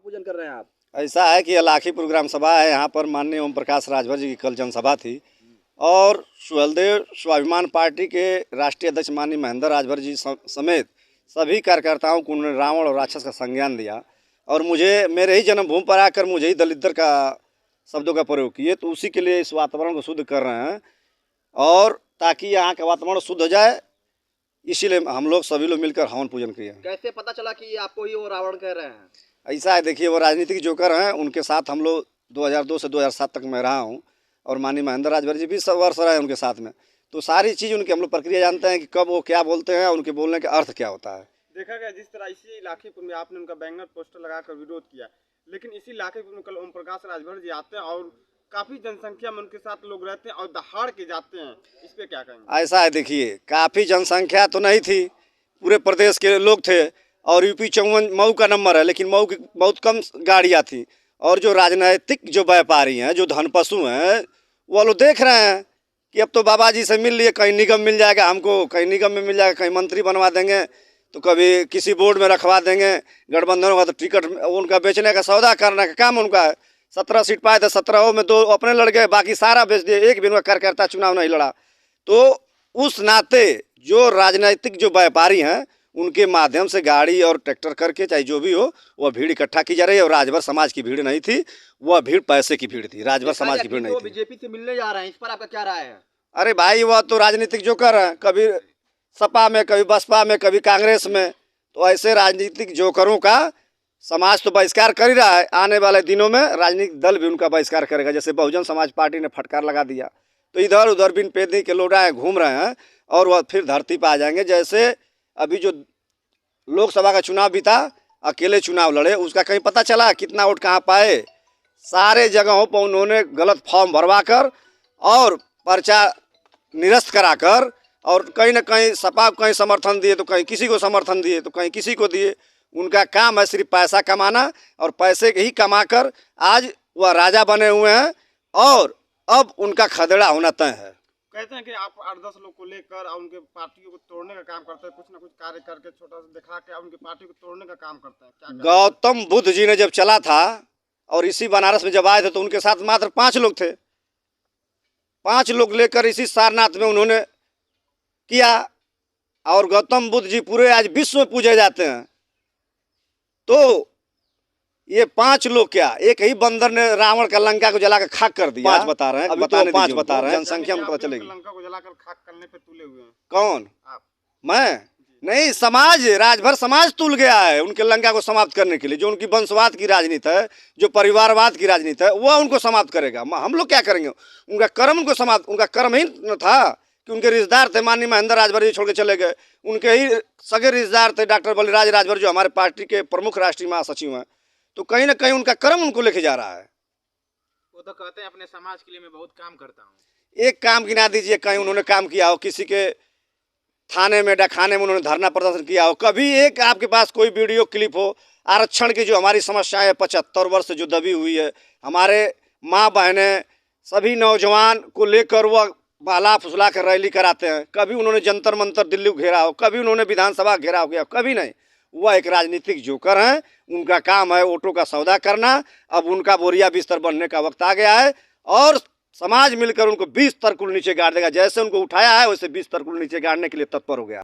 पूजन कर रहे हैं आप? ऐसा है कि लाखीपुर ग्राम सभा है, यहाँ पर माननीय ओम प्रकाश राजभर जी की कल जनसभा थी और सुहलदेव स्वाभिमान पार्टी के राष्ट्रीय अध्यक्ष माननीय महेंद्र राजभर जी समेत सभी कार्यकर्ताओं को उन्होंने रावण और राक्षस का संज्ञान दिया और मुझे मेरे ही जन्मभूमि पर आकर मुझे ही दलितर का शब्दों का प्रयोग किए। तो उसी के लिए इस वातावरण को शुद्ध कर रहे हैं और ताकि यहाँ का वातावरण शुद्ध हो जाए, इसीलिए हम लोग सभी लोग मिलकर हवन पूजन किए। कैसे पता चला कि आपको ही वो रावण कह रहे हैं? ऐसा है, देखिए वो राजनीतिक जोकर हैं, उनके साथ हम लोग 2002 से 2007 तक मैं रहा हूँ और माननीय महेंद्र राजभर जी भी 20 वर्ष रहे उनके साथ में। तो सारी चीज़ उनकी हम लोग प्रक्रिया जानते हैं कि कब वो क्या बोलते हैं, उनके बोलने का अर्थ क्या होता है। देखा गया जिस तरह इसी लाखीपुर में आपने उनका बैनर पोस्टर लगाकर विरोध किया, लेकिन इसी लाखीपुर में कल ओम प्रकाश राजभर जी आते हैं और काफी जनसंख्या में उनके साथ लोग रहते हैं और दहाड़ के जाते हैं, इस पे क्या कहेंगे? ऐसा है, देखिए काफ़ी जनसंख्या तो नहीं थी, पूरे प्रदेश के लोग थे और यूपी 54 मऊ का नंबर है, लेकिन मऊ की बहुत कम गाड़ियाँ थी और जो राजनीतिक जो व्यापारी हैं, जो धनपशु हैं, वो लोग देख रहे हैं कि अब तो बाबा जी से मिल लिए, कहीं निगम मिल जाएगा हमको, कहीं निगम में मिल जाएगा, कहीं मंत्री बनवा देंगे, तो कभी किसी बोर्ड में रखवा देंगे, गठबंधन होगा तो टिकट उनका बेचने का सौदा करने का काम उनका है। 17 सीट पाए थे, 17 में 2 अपने लड़ गए, बाकी सारा बेच दिए, एक भी उनका कार्यकर्ता चुनाव नहीं लड़ा। तो उस नाते जो राजनीतिक जो व्यापारी हैं उनके माध्यम से गाड़ी और ट्रैक्टर करके चाहे जो भी हो वह भीड़ इकट्ठा की जा रही है और राजभर समाज की भीड़ नहीं थी, वह भीड़ पैसे की भीड़ थी, राजभर समाज की भीड़ नहीं थी। बीजेपी से मिलने जा रहे हैं, इस पर आपका क्या राय है? अरे भाई वह तो राजनीतिक जोकर है, कभी सपा में, कभी बसपा में, कभी कांग्रेस में। तो ऐसे राजनीतिक जोकरों का समाज तो बहिष्कार कर ही रहा है, आने वाले दिनों में राजनीतिक दल भी उनका बहिष्कार करेगा। जैसे बहुजन समाज पार्टी ने फटकार लगा दिया, तो इधर उधर बिन पेदी के लोडाएं घूम रहे हैं और वह फिर धरती पर आ जाएंगे। जैसे अभी जो लोकसभा का चुनाव भी था, अकेले चुनाव लड़े, उसका कहीं पता चला कितना वोट कहाँ पाए? सारे जगहों पर उन्होंने गलत फॉर्म भरवा कर और पर्चा निरस्त कराकर और कहीं ना कहीं सपा को कहीं समर्थन दिए तो कहीं किसी को समर्थन दिए तो कहीं किसी को दिए। उनका काम है सिर्फ पैसा कमाना और पैसे ही कमाकर आज वह राजा बने हुए हैं और अब उनका खदेड़ा होना तय है। कहते हैं कि आप 8-10 लोग को लेकर और उनके पार्टियों को तोड़ने का काम करते हैं, कुछ ना कुछ कार्य करके छोटा सा दिखा के उनकी पार्टी को तोड़ने का काम करते हैं। क्या गौतम बुद्ध जी ने जब चला था और इसी बनारस में जब आए थे तो उनके साथ मात्र 5 लोग थे। 5 लोग लेकर इसी सारनाथ में उन्होंने किया और गौतम बुद्ध जी पूरे आज विश्व में पूजे जाते हैं। तो ये 5 लोग क्या, एक ही बंदर ने रावण का लंका को जलाकर खाक कर दिया। 5 बता रहे हैं, अभी तो 5 बता रहे हैं, जनसंख्या में पता चलेगी। लंका को जलाकर खाक करने पे तुले हुए हैं। कौन? आप? मैं नहीं, समाज, राजभर समाज तुल गया है उनके लंका को समाप्त करने के लिए। जो उनकी वंशवाद की राजनीति है, जो परिवारवाद की राजनीति है, वह उनको समाप्त करेगा। हम लोग क्या करेंगे? उनका कर्म उनको समाप्त, उनका कर्म ही न था कि उनके रिश्तेदार थे, माननीय महेंद्र राजभर जी छोड़ के चले गए। उनके ही सगे रिश्तेदार थे डॉक्टर बलिराज राजभर जो हमारे पार्टी के प्रमुख राष्ट्रीय महासचिव हैं। तो कहीं ना कहीं उनका कर्म उनको लेके जा रहा है। वो तो कहते हैं अपने समाज के लिए मैं बहुत काम करता हूँ। एक काम गिना दीजिए कहीं उन्होंने काम किया हो, किसी के थाने में डाकखाने में उन्होंने धरना प्रदर्शन किया हो? कभी एक आपके पास कोई वीडियो क्लिप हो? आरक्षण की जो हमारी समस्या है 75 वर्ष से जो दबी हुई है, हमारे माँ बहनें सभी नौजवान को लेकर वह बाला फुसला कर रैली कराते हैं, कभी उन्होंने जंतर मंतर दिल्ली को घेरा हो, कभी उन्होंने विधानसभा घेराव किया, कभी नहीं। वह एक राजनीतिक जोकर हैं, उनका काम है वोटों का सौदा करना। अब उनका बोरिया बिस्तर बनने का वक्त आ गया है और समाज मिलकर उनको 20 तरकुल नीचे गाड़ देगा। जैसे उनको उठाया है वैसे 20 तरकुल नीचे गाड़ने के लिए तत्पर हो गया।